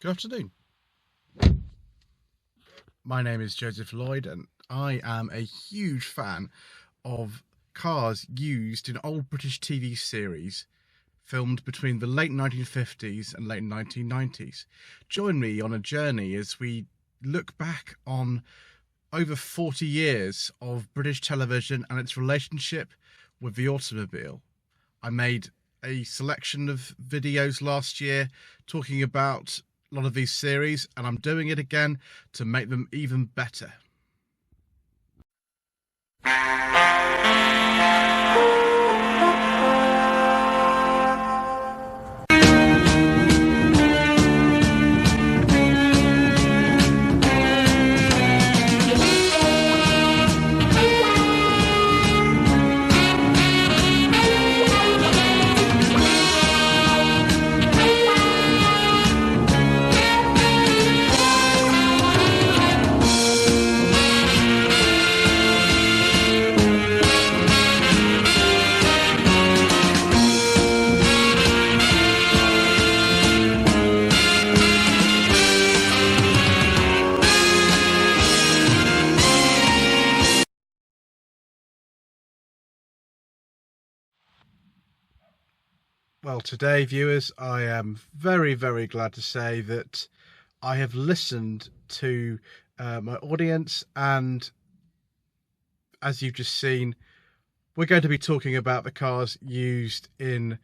Good afternoon. My name is Joseph Lloyd, and I am a huge fan of cars used in old British TV series filmed between the late 1950s and late 1990s. Join me on a journey as we look back on over 40 years of British television and its relationship with the automobile. I made a selection of videos last year talking about a lot of these series, and I'm doing it again to make them even better. Well, today, viewers, I am very, very glad to say that I have listened to my audience, and as you've just seen, we're going to be talking about the cars used in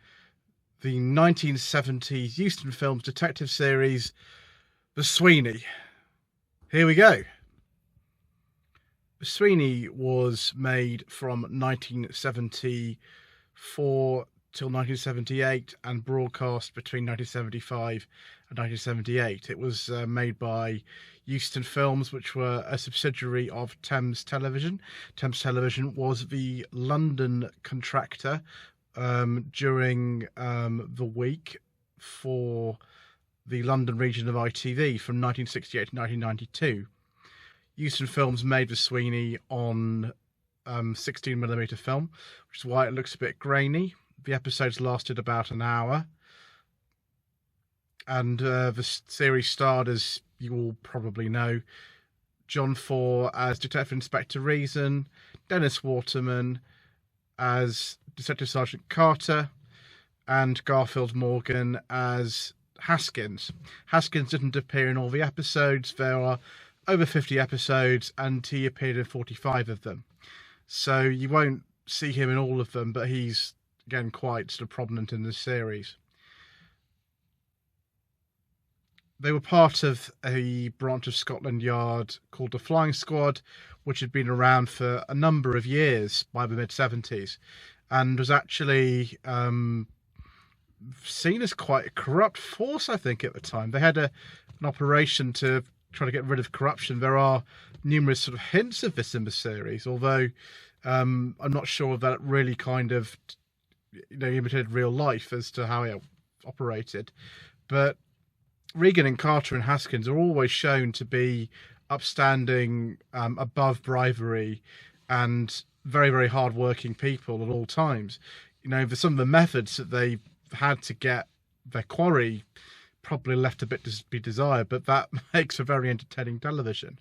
the 1970s Euston Films detective series, The Sweeney. Here we go. The Sweeney was made from 1974 till 1978 and broadcast between 1975 and 1978. It was made by Euston Films, which were a subsidiary of Thames Television. Thames Television was the London contractor during the week for the London region of ITV from 1968 to 1992. Euston Films made the Sweeney on 16mm film, which is why it looks a bit grainy. The episodes lasted about an hour, and the series starred, as you all probably know, John Fore as Detective Inspector Reason, Dennis Waterman as Detective Sergeant Carter, and Garfield Morgan as Haskins. Haskins didn't appear in all the episodes. There are over 50 episodes, and he appeared in 45 of them. So you won't see him in all of them, but he's again quite sort of prominent in this series. They were part of a branch of Scotland Yard called the Flying Squad, which had been around for a number of years by the mid-70s, and was actually seen as quite a corrupt force, I think, at the time. They had an operation to try to get rid of corruption. There are numerous sort of hints of this in the series, although I'm not sure that it really kind of imitated real life as to how it operated. But Regan and Carter and Haskins are always shown to be upstanding, above bribery, and very, very hard-working people at all times. For some of the methods that they had to get their quarry probably left a bit to be desired, but that makes a very entertaining television.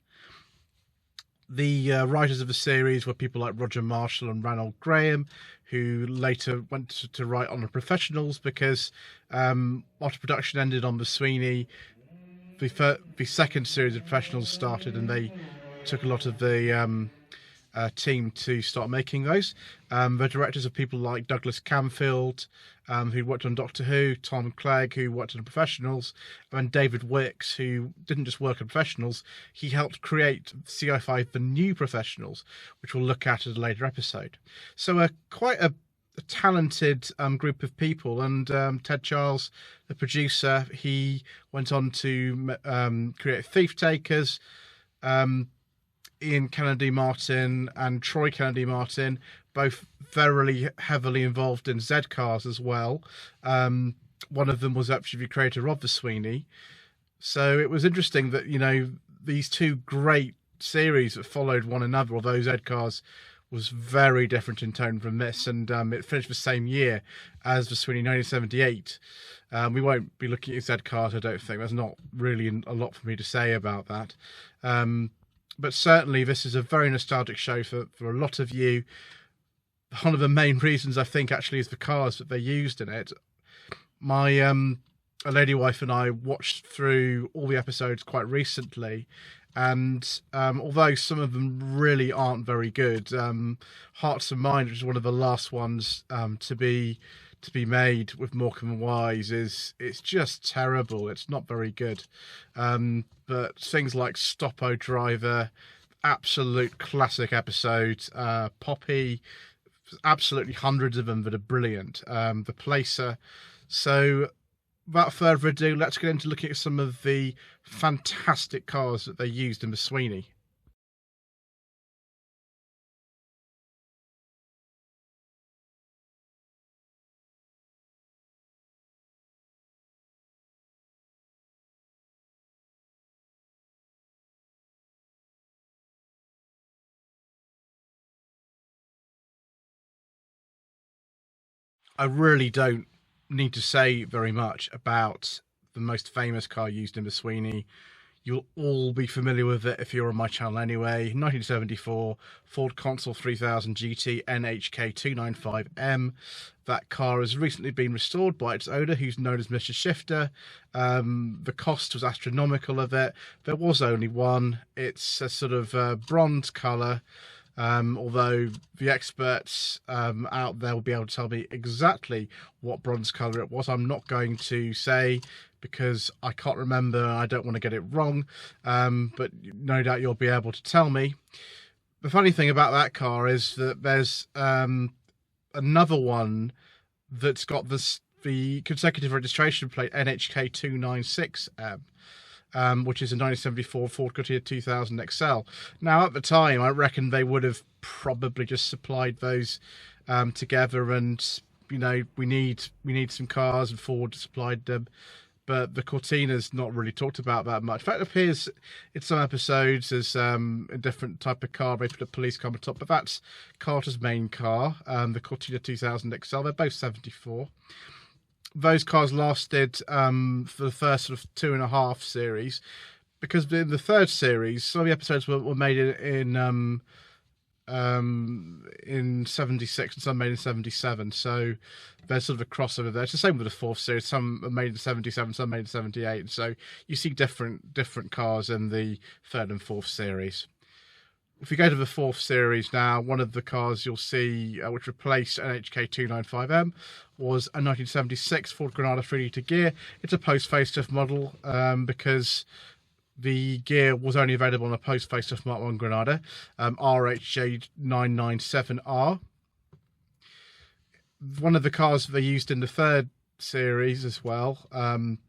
The writers of the series were people like Roger Marshall and Ranald Graham, who later went to write on the Professionals, because after production ended on the Sweeney, the second series of Professionals started, and they took a lot of the team to start making those. The directors are people like Douglas Camfield, who worked on Doctor Who, Tom Clegg, who worked on Professionals, and David Wicks, who didn't just work on Professionals, he helped create CI5 The New Professionals, which we'll look at a later episode. So quite a talented group of people, and Ted Charles, the producer, he went on to create Thief Takers. Ian Kennedy Martin and Troy Kennedy Martin, both very heavily involved in Z cars as well. One of them was actually the creator of the Sweeney. So it was interesting that, these two great series that followed one another, although Z cars was very different in tone from this, and it finished the same year as the Sweeney 1978. We won't be looking at Z cars, I don't think. There's not really a lot for me to say about that. But certainly this is a very nostalgic show for a lot of you. One of the main reasons, I think, actually is the cars that they used in it. My a lady wife and I watched through all the episodes quite recently, and although some of them really aren't very good, Hearts and Mind, which is one of the last ones to be made with Morecambe and Wise, it's just terrible. It's not very good. But things like Stoppo Driver, absolute classic episodes, Poppy, absolutely hundreds of them that are brilliant. The Placer. So without further ado, let's get into looking at some of the fantastic cars that they used in the Sweeney. I really don't need to say very much about the most famous car used in the Sweeney. You'll all be familiar with it if you're on my channel anyway. 1974 Ford Consul 3000 GT NHK 295M. That car has recently been restored by its owner, who's known as Mr. Shifter. The cost was astronomical of it. There was only one. It's a sort of bronze colour. Although the experts out there will be able to tell me exactly what bronze colour it was. I'm not going to say, because I can't remember, I don't want to get it wrong, but no doubt you'll be able to tell me. The funny thing about that car is that there's another one that's got the consecutive registration plate NHK 296M. Which is a 1974 Ford Goodyear 2000 XL. Now, at the time, I reckon they would have probably just supplied those together, and you know, we need some cars, and Ford supplied them. But the Cortina's not really talked about that much. In fact, it appears in some episodes as a different type of car. They put a police car on top, but that's Carter's main car, the Cortina 2000 XL. They're both 74. Those cars lasted for the first sort of 2.5 series, because in the third series, some of the episodes were made in 76 and some made in 77. So there's sort of a crossover there. It's the same with the fourth series. Some are made in 77, some made in 78. So you see different cars in the third and fourth series. If we go to the fourth series now, one of the cars you'll see which replaced NHK 295M was a 1976 Ford Granada 3-litre gear. It's a post-facelift model because the gear was only available on a post-facelift Mark 1 Granada, RHJ997R. One of the cars they used in the third series as well, again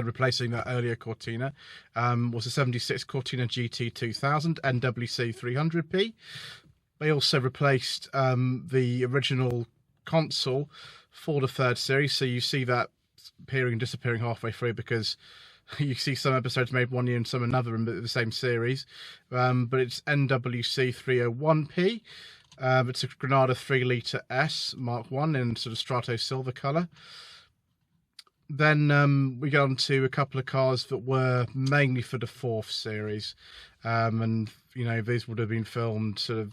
replacing that earlier Cortina, was a 76 Cortina GT 2000 NWC 300p. They also replaced the original Consul for the third series, so you see that appearing and disappearing halfway through, because you see some episodes made one year and some another in the same series. But it's NWC 301p. It's a Granada 3-litre S Mark 1 in sort of Strato silver colour. Then we go on to a couple of cars that were mainly for the fourth series, and you know, these would have been filmed sort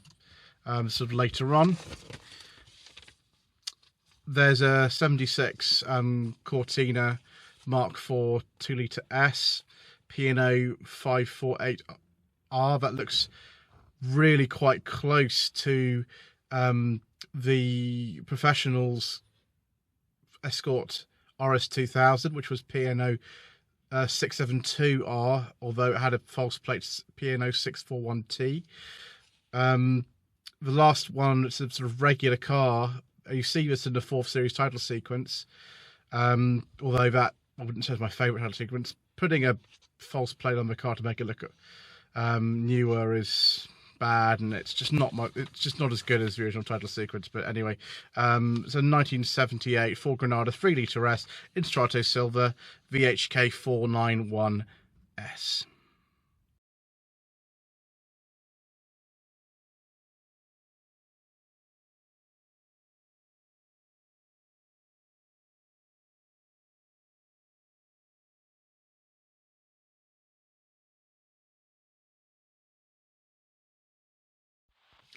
of later on. There's a 76 Cortina Mark 4 2-litre S P&O 548R. That looks really quite close to the Professionals Escort RS2000, which was P&O 672R, although it had a false plate P&O 641T. The last one, it's a sort of regular car. You see this in the fourth series title sequence, although that I wouldn't say is my favourite title sequence. Putting a false plate on the car to make it look newer is bad, and it's just not as good as the original title sequence. But anyway, so 1978 Ford Granada 3-litre S in Strato Silver VHK 491S.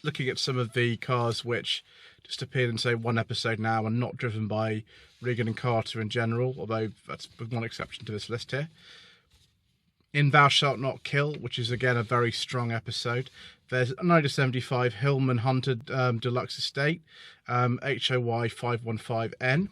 looking at some of the cars which just appeared in, say, one episode now and not driven by Regan and Carter in general, although that's one exception to this list here. In Thou Shalt Not Kill, which is again a very strong episode, there's a 1975 Hillman Hunter Deluxe Estate, HOY 515N.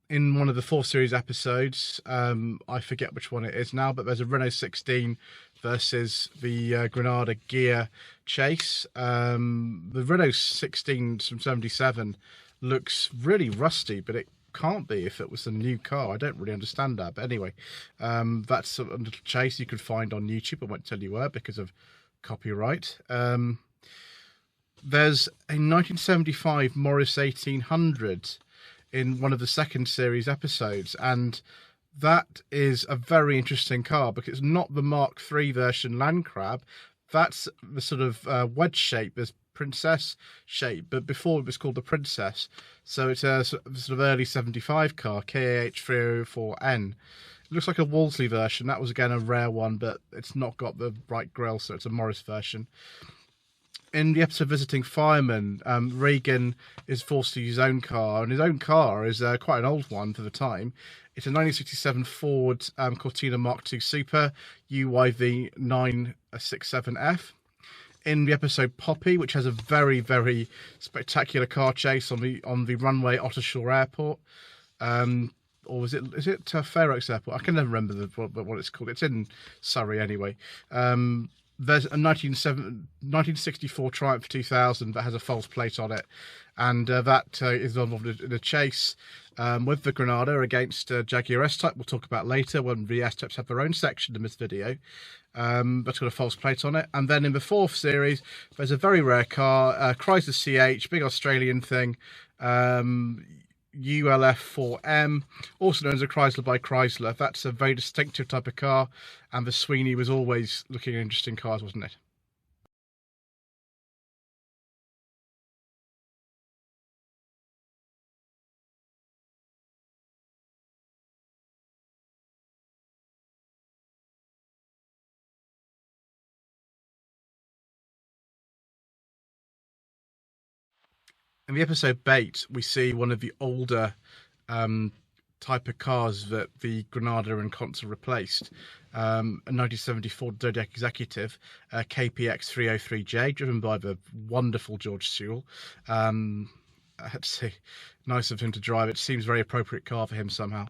In one of the 4 series episodes, I forget which one it is now, but there's a Renault 16 versus the Granada Gear chase. The Renault 16 from 77 looks really rusty, but it can't be if it was a new car. I don't really understand that, but anyway, that's a little chase you could find on YouTube. I won't tell you where because of copyright. There's a 1975 Morris 1800 in one of the 2nd series episodes, and that is a very interesting car because it's not the Mark III version Land Crab. That's the sort of wedge shape, this Princess shape, but before it was called the Princess. So it's a sort of early 75 car, KAH 304N. It looks like a Wolseley version. That was again a rare one, but it's not got the right grille, so it's a Morris version. In the episode Visiting Fireman, Regan is forced to use his own car, and his own car is quite an old one for the time. It's a 1967 Ford Cortina Mark II Super UYV 967F. In the episode Poppy, which has a very, very spectacular car chase on the runway Ottershaw Airport, or is it Fair Oaks Airport? I can never remember what it's called. It's in Surrey anyway. There's a 1964 Triumph 2000 that has a false plate on it, and that is involved in a chase with the Granada against Jaguar S-Type. We'll talk about later when the S-Types have their own section in this video. That's got a false plate on it. And then in the 4th series, there's a very rare car, Chrysler CH, big Australian thing, ULF4M, also known as a Chrysler by Chrysler. That's a very distinctive type of car, and the Sweeney was always looking at interesting cars, wasn't it? In the episode Bait, we see one of the older type of cars that the Granada and Consul replaced. A 1974 Zodiac Executive, KPX 303J, driven by the wonderful George Sewell. I had to say, nice of him to drive. It seems a very appropriate car for him somehow.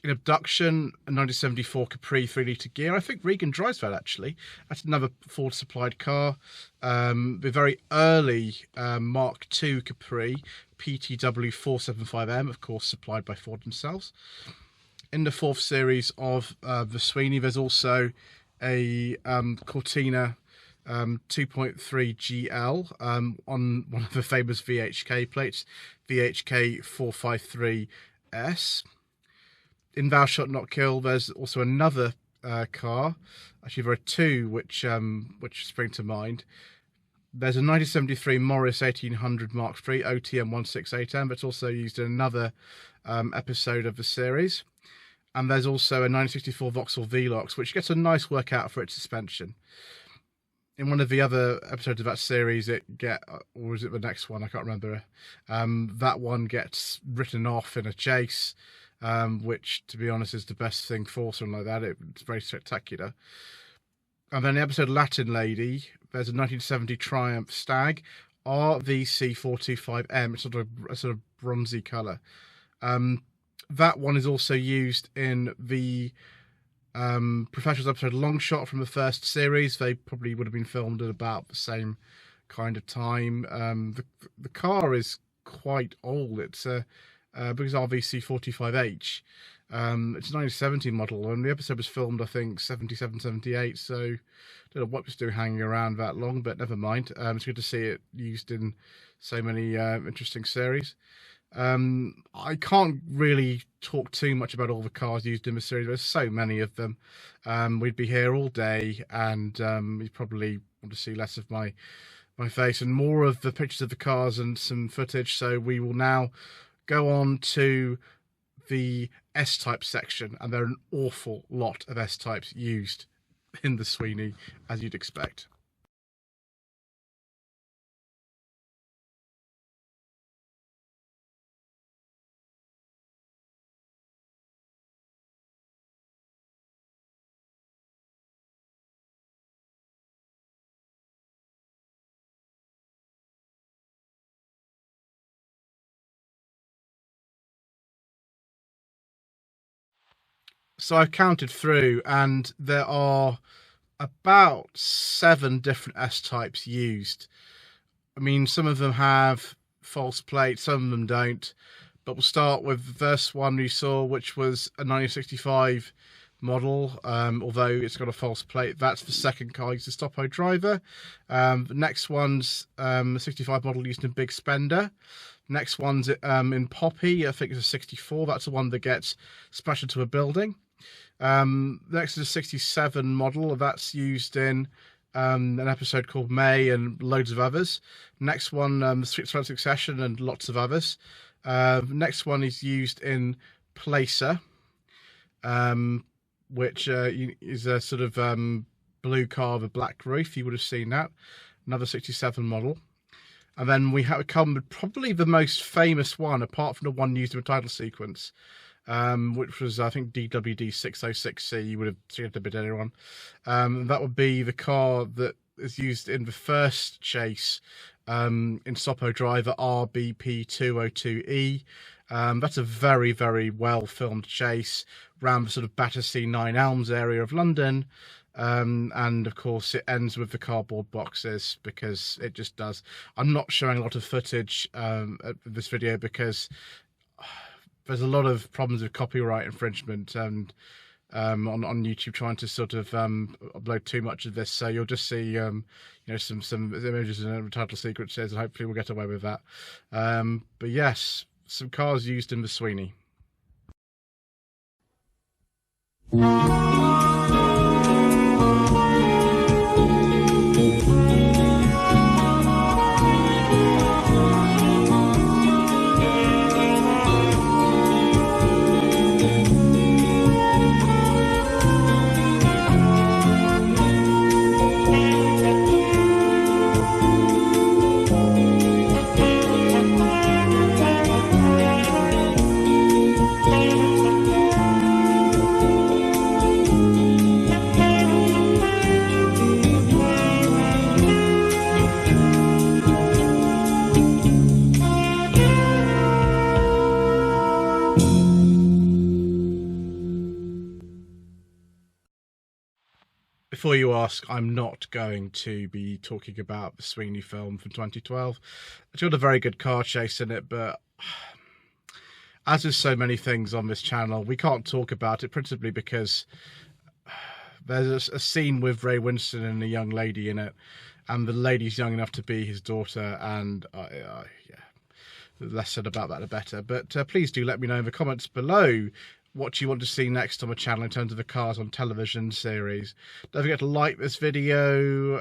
In Abduction, a 1974 Capri 3-litre gear. I think Regan drives that, actually. That's another Ford supplied car. The very early Mark II Capri, PTW 475M, of course, supplied by Ford themselves. In the 4th series of the Sweeney, there's also a Cortina 2.3 GL on one of the famous VHK plates, VHK 453S. In Thou Shalt Not Kill, there's also another car. Actually, there are 2 which spring to mind. There's a 1973 Morris 1800 Mark III OTM 168M, that's also used in another episode of the series. And there's also a 1964 Vauxhall Velox, which gets a nice workout for its suspension. In one of the other episodes of that series, or was it the next one? I can't remember. That one gets written off in a chase. Which, to be honest, is the best thing for something like that. It's very spectacular. And then the episode Latin Lady, there's a 1970 Triumph Stag RVC425M. It's a sort of bronzy colour. That one is also used in the Professionals episode Long Shot from the 1st series. They probably would have been filmed at about the same kind of time. The car is quite old. It's a because RVC45H. It's a 1970 model, and the episode was filmed, I think, 77, 78, so I don't know what was doing hanging around that long, but never mind. It's good to see it used in so many interesting series. I can't really talk too much about all the cars used in the series. There's so many of them. We'd be here all day, and you'd probably want to see less of my face and more of the pictures of the cars and some footage, so we will now go on to the S-Type section, and there are an awful lot of S-Types used in the Sweeney, as you'd expect. So I've counted through, and there are about 7 different S-types used. I mean, some of them have false plates, some of them don't. But we'll start with the first one we saw, which was a 1965 model, although it's got a false plate. That's the second car used as Stopo driver. The next one's a 65 model used in Big Spender. Next one's in Poppy, I think it's a 64. That's the one that gets smashed into a building. Next is a 67 model that's used in an episode called May and loads of others. Next one, Succession and lots of others. Next one is used in Placer, which is a sort of blue car with a black roof. You would have seen that. Another 67 model. And then we have come with probably the most famous one, apart from the one used in the title sequence, which was, I think, DWD 606C. You would have seen it a bit earlier on. That would be the car that is used in the first chase in Stopo Driver RBP 202E. That's a very, very well filmed chase around the sort of Battersea Nine Elms area of London. And of course it ends with the cardboard boxes, because it just does. I'm not showing a lot of footage at this video because there's a lot of problems with copyright infringement and on YouTube trying to sort of upload too much of this, so you'll just see you know, some images and title sequences, and hopefully we'll get away with that. But yes, some cars used in the Sweeney. Before you ask, I'm not going to be talking about the Sweeney film from 2012. It's got a very good car chase in it, but as with so many things on this channel, we can't talk about it, principally because there's a scene with Ray Winston and a young lady in it, and the lady's young enough to be his daughter, and yeah, the less said about that the better. But please do let me know in the comments below what you want to see next on my channel in terms of the Cars on Television series. Don't forget to like this video,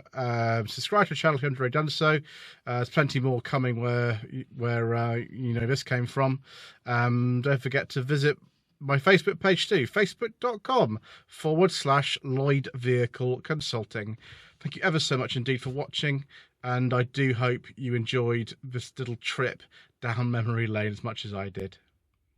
subscribe to the channel if you haven't already done so. There's plenty more coming where you know this came from. Don't forget to visit my Facebook page too, facebook.com/Lloyd Vehicle Consulting. Thank you ever so much indeed for watching, and I do hope you enjoyed this little trip down memory lane as much as I did.